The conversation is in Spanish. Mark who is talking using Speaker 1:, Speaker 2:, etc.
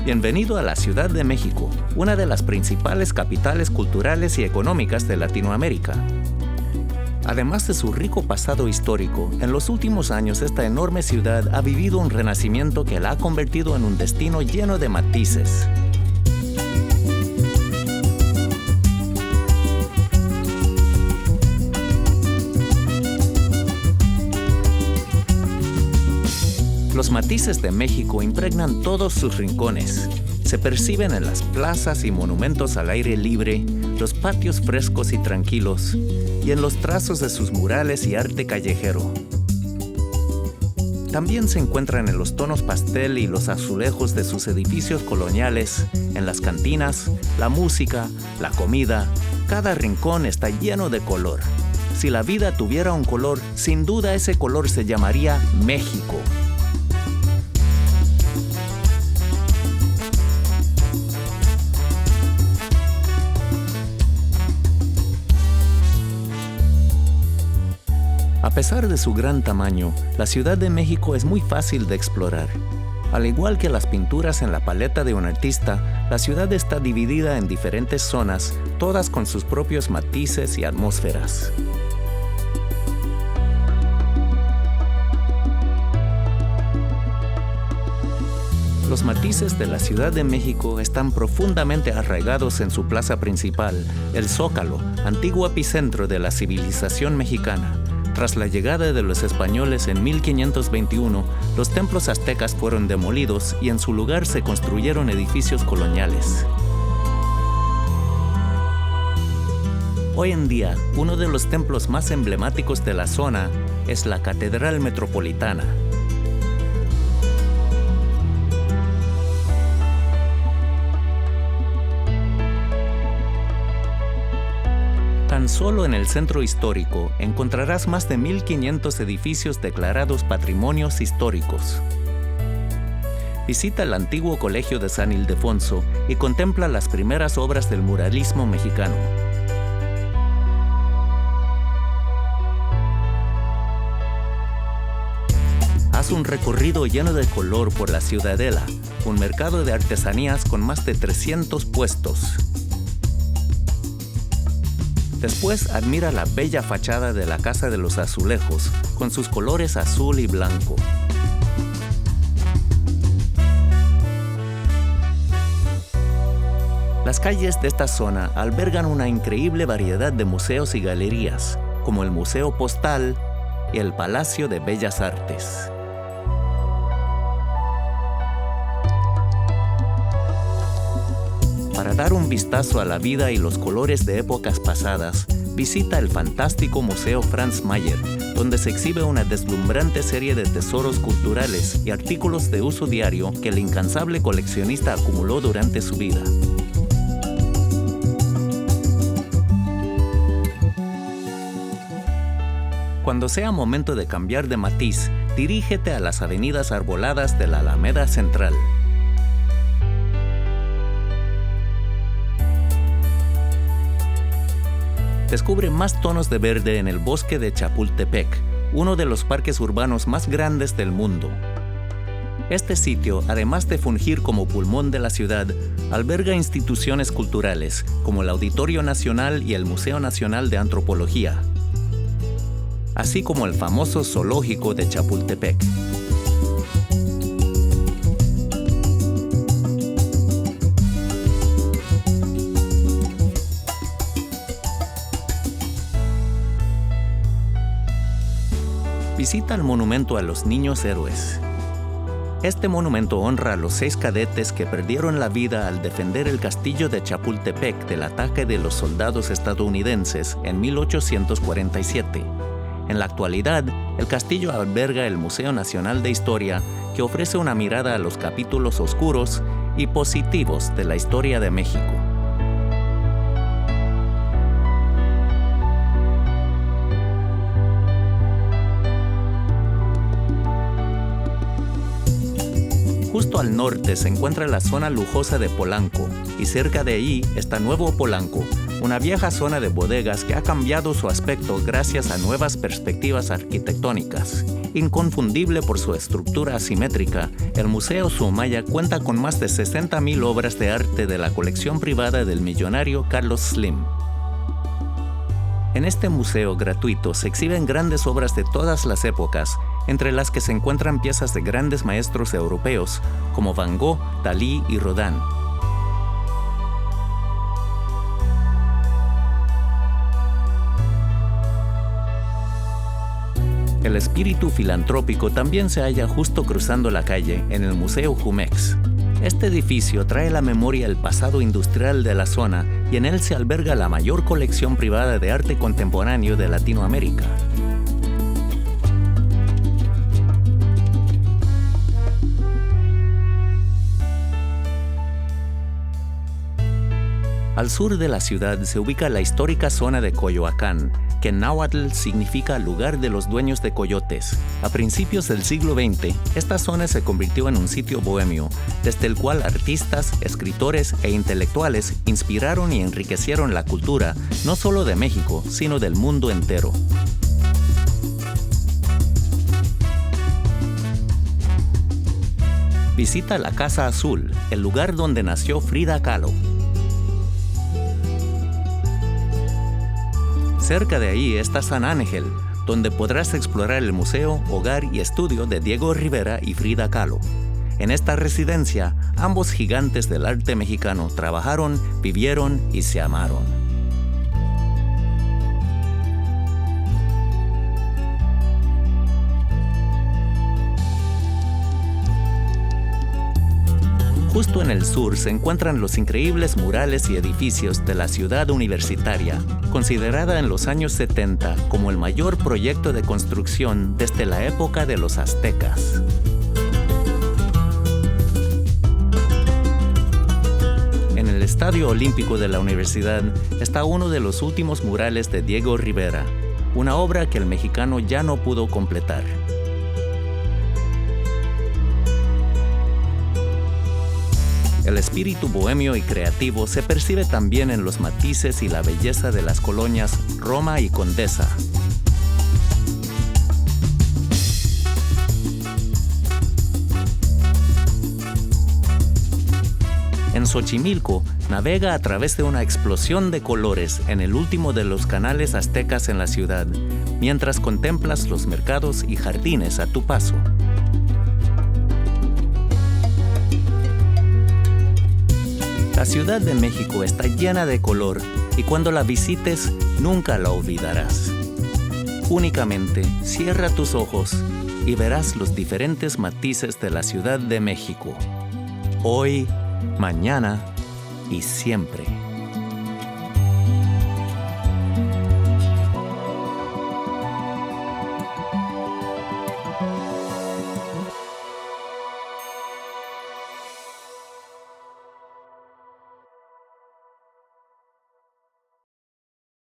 Speaker 1: Bienvenido a la Ciudad de México, una de las principales capitales culturales y económicas de Latinoamérica. Además de su rico pasado histórico, en los últimos años esta enorme ciudad ha vivido un renacimiento que la ha convertido en un destino lleno de matices. Los matices de México impregnan todos sus rincones. Se perciben en las plazas y monumentos al aire libre, los patios frescos y tranquilos, y en los trazos de sus murales y arte callejero. También se encuentran en los tonos pastel y los azulejos de sus edificios coloniales, en las cantinas, la música, la comida. Cada rincón está lleno de color. Si la vida tuviera un color, sin duda ese color se llamaría México. A pesar de su gran tamaño, la Ciudad de México es muy fácil de explorar. Al igual que las pinturas en la paleta de un artista, la ciudad está dividida en diferentes zonas, todas con sus propios matices y atmósferas. Los matices de la Ciudad de México están profundamente arraigados en su plaza principal, el Zócalo, antiguo epicentro de la civilización mexicana. Tras la llegada de los españoles en 1521, los templos aztecas fueron demolidos y en su lugar se construyeron edificios coloniales. Hoy en día, uno de los templos más emblemáticos de la zona es la Catedral Metropolitana. Tan solo en el centro histórico encontrarás más de 1,500 edificios declarados patrimonios históricos. Visita el antiguo Colegio de San Ildefonso y contempla las primeras obras del muralismo mexicano. Haz un recorrido lleno de color por la Ciudadela, un mercado de artesanías con más de 300 puestos. Después admira la bella fachada de la Casa de los Azulejos, con sus colores azul y blanco. Las calles de esta zona albergan una increíble variedad de museos y galerías, como el Museo Postal y el Palacio de Bellas Artes. Para dar un vistazo a la vida y los colores de épocas pasadas, visita el fantástico Museo Franz Mayer, donde se exhibe una deslumbrante serie de tesoros culturales y artículos de uso diario que el incansable coleccionista acumuló durante su vida. Cuando sea momento de cambiar de matiz, dirígete a las avenidas arboladas de la Alameda Central. Descubre más tonos de verde en el bosque de Chapultepec, uno de los parques urbanos más grandes del mundo. Este sitio, además de fungir como pulmón de la ciudad, alberga instituciones culturales como el Auditorio Nacional y el Museo Nacional de Antropología, así como el famoso Zoológico de Chapultepec. Visita el monumento a los niños héroes. Este monumento honra a los 6 cadetes que perdieron la vida al defender el castillo de Chapultepec del ataque de los soldados estadounidenses en 1847. En la actualidad, el castillo alberga el Museo Nacional de Historia, que ofrece una mirada a los capítulos oscuros y positivos de la historia de México. Justo al norte se encuentra la zona lujosa de Polanco, y cerca de ahí está Nuevo Polanco, una vieja zona de bodegas que ha cambiado su aspecto gracias a nuevas perspectivas arquitectónicas. Inconfundible por su estructura asimétrica, el Museo Soumaya cuenta con más de 60,000 obras de arte de la colección privada del millonario Carlos Slim. En este museo gratuito se exhiben grandes obras de todas las épocas, entre las que se encuentran piezas de grandes maestros europeos como Van Gogh, Dalí y Rodin. El espíritu filantrópico también se halla justo cruzando la calle, en el Museo Jumex. Este edificio trae a la memoria el pasado industrial de la zona y en él se alberga la mayor colección privada de arte contemporáneo de Latinoamérica. Al sur de la ciudad se ubica la histórica zona de Coyoacán, que en náhuatl significa lugar de los dueños de coyotes. A principios del siglo XX, esta zona se convirtió en un sitio bohemio, desde el cual artistas, escritores e intelectuales inspiraron y enriquecieron la cultura, no solo de México, sino del mundo entero. Visita la Casa Azul, el lugar donde nació Frida Kahlo. Cerca de ahí está San Ángel, donde podrás explorar el museo, hogar y estudio de Diego Rivera y Frida Kahlo. En esta residencia, ambos gigantes del arte mexicano trabajaron, vivieron y se amaron. Justo en el sur se encuentran los increíbles murales y edificios de la ciudad universitaria, considerada en los años 70 como el mayor proyecto de construcción desde la época de los aztecas. En el Estadio Olímpico de la universidad está uno de los últimos murales de Diego Rivera, una obra que el mexicano ya no pudo completar. El espíritu bohemio y creativo se percibe también en los matices y la belleza de las colonias Roma y Condesa. En Xochimilco, navega a través de una explosión de colores en el último de los canales aztecas en la ciudad, mientras contemplas los mercados y jardines a tu paso. La Ciudad de México está llena de color y cuando la visites nunca la olvidarás. Únicamente cierra tus ojos y verás los diferentes matices de la Ciudad de México. Hoy, mañana y siempre.